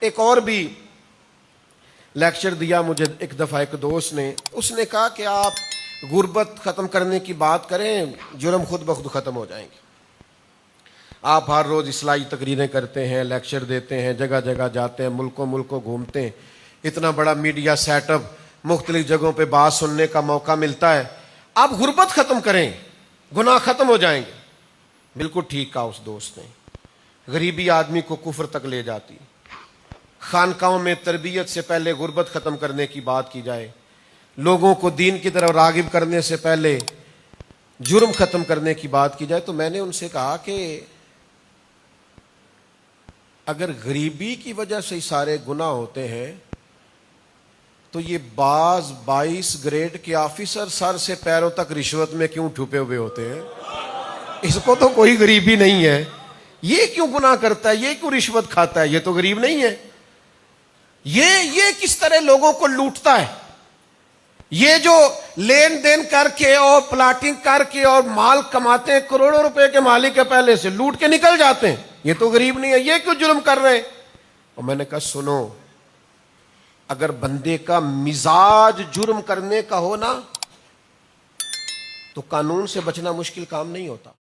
ایک اور بھی لیکچر دیا مجھے ایک دفعہ ایک دوست نے، اس نے کہا کہ آپ غربت ختم کرنے کی بات کریں، جرم خود بخود ختم ہو جائیں گے۔ آپ ہر روز اصلاحی تقریریں کرتے ہیں، لیکچر دیتے ہیں، جگہ جگہ جاتے ہیں، ملکوں گھومتے ہیں، اتنا بڑا میڈیا سیٹ اپ، مختلف جگہوں پہ بات سننے کا موقع ملتا ہے، آپ غربت ختم کریں، گناہ ختم ہو جائیں گے۔ بالکل ٹھیک کہا اس دوست نے۔ غریبی آدمی کو کفر تک لے جاتی۔ خانقاہوں میں تربیت سے پہلے غربت ختم کرنے کی بات کی جائے، لوگوں کو دین کی طرف راغب کرنے سے پہلے جرم ختم کرنے کی بات کی جائے، تو میں نے ان سے کہا کہ اگر غریبی کی وجہ سے سارے گناہ ہوتے ہیں تو یہ بعض 22 گریڈ کے آفیسر سر سے پیروں تک رشوت میں کیوں ٹھپے ہوئے ہوتے ہیں؟ اس کو تو کوئی غریبی نہیں ہے، یہ کیوں گناہ کرتا ہے، یہ کیوں رشوت کھاتا ہے، یہ تو غریب نہیں ہے۔ یہ کس طرح لوگوں کو لوٹتا ہے، یہ جو لین دین کر کے اور پلاٹنگ کر کے اور مال کماتے ہیں، کروڑوں روپے کے مالک کے پہلے سے لوٹ کے نکل جاتے ہیں، یہ تو غریب نہیں ہے، یہ کیوں جرم کر رہے ہیں؟ اور میں نے کہا سنو، اگر بندے کا مزاج جرم کرنے کا ہو نا تو قانون سے بچنا مشکل کام نہیں ہوتا۔